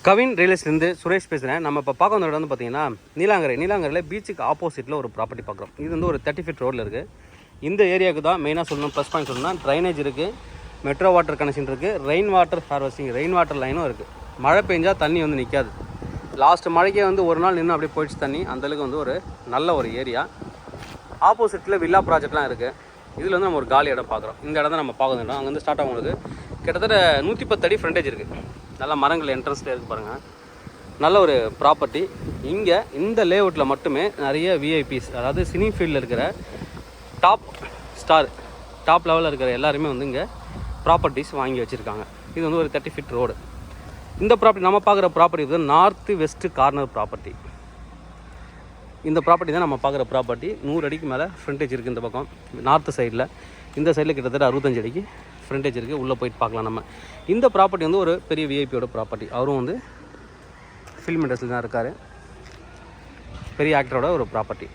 கவின் ரியலிஸ்ட்லேருந்து சுரேஷ் பேசுகிறேன். நம்ம இப்போ பார்க்க வந்த இடம் வந்து பார்த்தீங்கன்னா நீலாங்கரையில் பீச்சுக்கு ஆப்போசிட்டில் ஒரு ப்ராப்பர்ட்டி பார்க்குறோம். இது வந்து ஒரு 30 feet ரோடில் இருக்குது. இந்த ஏரியாவுக்கு தான் மெயினாக சொல்லணும், ப்ளஸ் பாயிண்ட் சொல்லணும்னா ட்ரைனேஜ் இருக்குது, மெட்ரோ வாட்டர் கனெக்ஷன் இருக்குது, rain water harvesting, rain water லைனும் இருக்குது. மழை பெஞ்சால் தண்ணி வந்து நிற்காது. லாஸ்ட் மழைக்கே வந்து ஒரு நாள் நின்று அப்படியே போயிடுச்சு தண்ணி. அந்தளவுக்கு வந்து ஒரு நல்ல ஒரு ஏரியா. ஆப்போசிட்டில் வில்லா ப்ராஜெக்ட்லாம் இருக்குது. இதில் வந்து நம்ம ஒரு காலி இடம் பார்க்குறோம். இந்த இடம் தான் நம்ம பார்க்க இடம். அங்கேருந்து ஸ்டார்ட் ஆகும்போது கிட்டத்தட்ட 110 அடி ஃப்ரண்டேஜ் இருக்குது. நல்லா மரங்கள் என்ட்ரன்ஸில் இருக்குது பாருங்கள். நல்ல ஒரு ப்ராப்பர்ட்டி. இங்கே இந்த லேஅவுட்டில் மட்டுமே நிறைய விஐபிஸ், அதாவது சினி ஃபீல்டில் இருக்கிற டாப் லெவலில் இருக்கிற எல்லாருமே வந்து இங்கே ப்ராப்பர்ட்டிஸ் வாங்கி வச்சுருக்காங்க. இது வந்து ஒரு 30 feet ரோடு. இந்த ப்ராப்பர்ட்டி நம்ம பார்க்குற ப்ராப்பர்ட்டி வந்து நார்த்து வெஸ்ட்டு கார்னர் ப்ராப்பர்ட்டி. இந்த ப்ராப்பர்ட்டி தான் நம்ம பார்க்குற ப்ராப்பர்ட்டி. 100 அடிக்கு மேலே ஃப்ரண்டேஜ் இருக்குது இந்த பக்கம் நார்த்து சைடில். இந்த சைடில் கிட்டத்தட்ட 65 அடிக்கு ஃப்ரண்டேஜ் இருக்குது. உள்ளே போயிட்டு பார்க்கலாம் நம்ம. இந்த ப்ராப்பர்ட்டி வந்து ஒரு பெரிய விஐபியோட ப்ராப்பர்ட்டி. அவரும் வந்து ஃபில்ம் இண்டஸ்ட்ரியில் தான் இருக்கார். பெரிய ஆக்டரோட ஒரு ப்ராப்பர்ட்டி.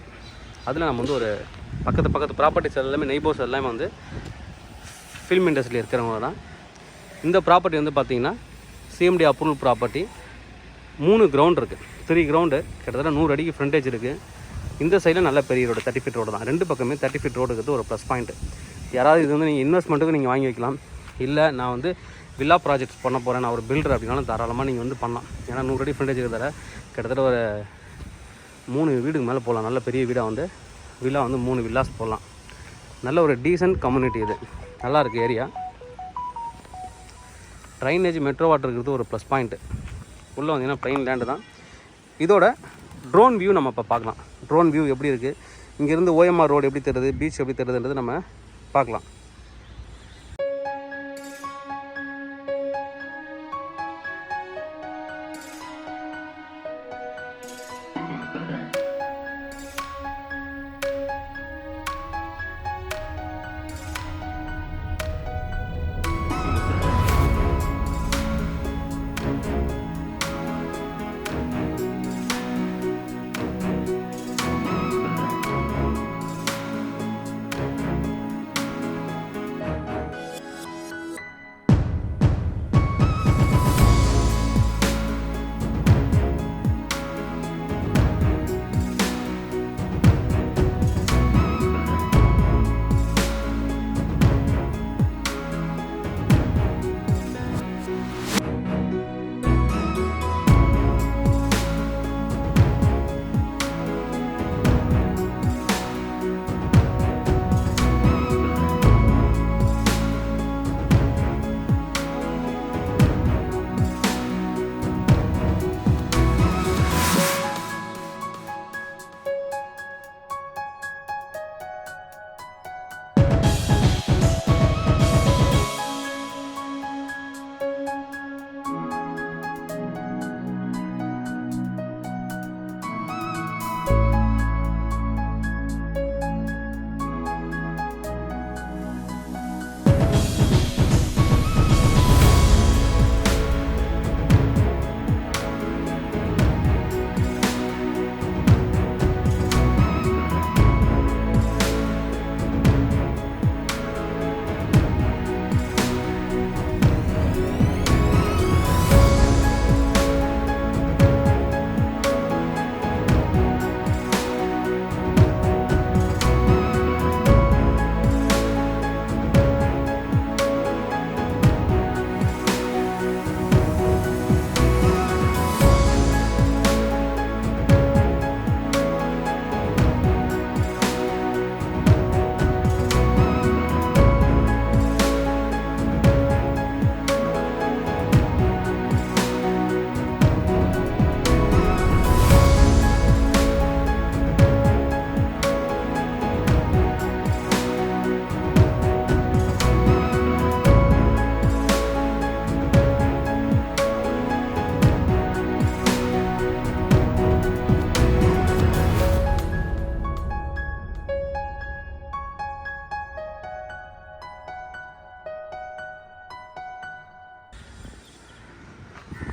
அதில் நம்ம வந்து ஒரு பக்கத்து ப்ராப்பர்ட்டிஸ் எல்லாமே நெய்பர்ஸ் எல்லாமே வந்து ஃபில்ம் இண்டஸ்ட்ரியில் இருக்கிறவங்க தான். இந்த ப்ராப்பர்ட்டி வந்து பார்த்திங்கன்னா சிஎம்டி அப்ரூவல் ப்ராப்பர்ட்டி. 3 கிரவுண்ட் இருக்குது, 3 கிரவுண்டு, கிட்டத்தட்ட 100 அடிக்கு ஃப்ரண்டேஜ் இருக்குது. இந்த சைடில் நல்ல பெரிய ரோடு, 30 feet ரோடு தான். 2 பக்கமே 30 feet ரோடு இருக்குது, ஒரு ப்ளஸ் பாயிண்ட்டு. யாராவது இது வந்து நீங்கள் இன்வெஸ்ட்மெண்ட்டுக்கு நீங்கள் வாங்கி வைக்கலாம். இல்லை நான் வந்து வில்லா ப்ராஜெக்ட்ஸ் பண்ண போகிறேன், நான் ஒரு பில்டர் அப்படின்னாலும் தாராளமாக நீங்கள் வந்து பண்ணலாம். ஏன்னா 100 அடி ஃப்ரண்டேஜ் இருக்கிறதால கிட்டத்தட்ட ஒரு 3 வீடுக்கு மேலே போகலாம். நல்ல பெரிய வீடாக வந்து வில்லா வந்து 3 வில்லாஸ் போடலாம். நல்ல ஒரு டீசன்ட் கம்யூனிட்டி இது. நல்லாயிருக்கு ஏரியா. ட்ரைனேஜ் மெட்ரோ வாட்டர் இருக்கிறது ஒரு ப்ளஸ் பாயிண்ட்டு. உள்ளே வந்தீங்கன்னா ப்ளைன் லேண்டு தான். இதோட ட்ரோன் வியூ நம்ம இப்போ பார்க்கலாம். ட்ரோன் வியூ எப்படி இருக்குது, இங்கேருந்து OMR ரோடு எப்படி தெரியுது, பீச் எப்படி தெரியுதுன்றது நம்ம பார்க்கலாம்.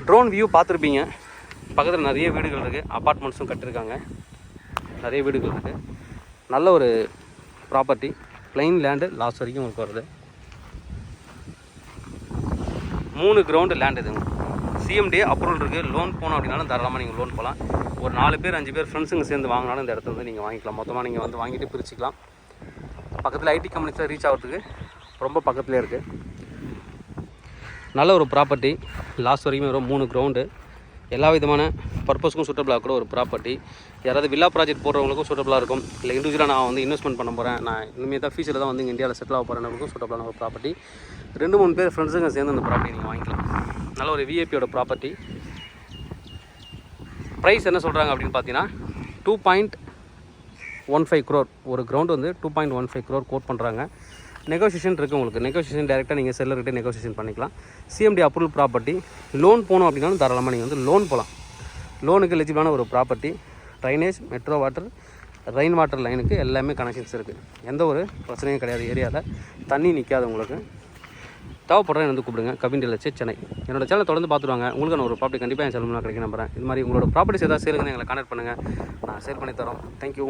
ட்ரோன் வியூ பார்த்துருப்பீங்க. பக்கத்தில் நிறைய வீடுகள் இருக்குது, அப்பார்ட்மெண்ட்ஸும் கட்டியிருக்காங்க, நிறைய வீடுகள் இருக்குது. நல்ல ஒரு ப்ராப்பர்ட்டி. ப்ளைன் லேண்டு லாஸ்ட் வரைக்கும் உங்களுக்கு வருது. 3 கிரவுண்டு லேண்ட் இதுங்க. சிஎம்டி அப்ரூவல் இருக்குது. லோன் போகணும் அப்படின்னாலும் தாராளமாக நீங்கள் லோன் போகலாம். ஒரு 4 பேர் 5 பேர் ஃப்ரெண்ட்ஸுங்க சேர்ந்து வாங்கினாலும் இந்த இடத்துல வந்து நீங்கள் வாங்கிக்கலாம். மொத்தமாக நீங்கள் வந்து வாங்கிட்டு பிரிச்சுக்கலாம். பக்கத்தில் ஐடி கம்பெனிஸில் ரீச் ஆகிறதுக்கு ரொம்ப பக்கத்துலேயே இருக்குது. நல்ல ஒரு ப்ராப்பர்ட்டி. லாஸ்ட் வரைக்கும் வரும் 3 கிரவுண்டு. எல்லா விதமான பர்பஸ்க்கும் சூட்டபிளாக கூட ஒரு ப்ராப்பர்ட்டி. யாராவது வில்லா ப்ராஜெக்ட் போடுறவங்களுக்கும் சூட்டபிளாக இருக்கும். இல்லை இண்டிவிஜுவலாக நான் வந்து இன்வெஸ்ட்மெண்ட் பண்ண போகிறேன், நான் இனிமேல் தான் ஃபியூச்சரில் தான் வந்து இந்தியாவில் செட்டில் ஆக போகிறேன் சூட்டபிளான ஒரு ப்ராப்பர்ட்டி. 2-3 பேர் ஃப்ரெண்ட்ஸுங்க சேர்ந்து அந்த ப்ராப்பர்ட்டி நீங்கள் வாங்கிக்கலாம். நல்ல ஒரு விஐபியோட ப்ராப்பர்ட்டி. ப்ரைஸ் என்ன சொல்கிறாங்க அப்படின்னு பார்த்தீங்கன்னா 2.15 crore. ஒரு கிரவுண்டு வந்து 2.15 crore கோட் பண்ணுறாங்க. நெகோசியேஷன் இருக்குது உங்களுக்கு. நெகோசியேஷன் டேரெக்டாக நீங்கள் செல்லர்கிட்ட நெகோசியேஷன் பண்ணிக்கலாம். CMD approval property. லோன் போகணும் அப்படின்னாலும் தாராளமாக நீங்கள் வந்து லோன் போகலாம். லோனுக்கு எலிஜிபிளான ஒரு property. Drainage, metro water, rain water லைனுக்கு எல்லாமே கனெக்ஷன்ஸ் இருக்குது. எந்த ஒரு பிரச்சனையும் கிடையாது. ஏரியாவில் தண்ணி நிற்காது உங்களுக்கு. தேவைப்படுறேன் வந்து கூப்பிடுங்க. Kavin real estate Chennai. என்னோட சேனலை தொடர்ந்து பார்த்துருவாங்க. உங்களுக்கு நான் ஒரு ப்ராப்பர்ட்டி கண்டிப்பாக என் சேனல் கிடைக்கும் நம்புறேன். இது மாதிரி உங்களோட ப்ராப்பர்ட்டிஸ் ஏதாவது சேலுங்க எங்களை கான்டாக்ட் பண்ணுங்கள். நான் சேல் பண்ணி தரோம். தேங்க்யூ.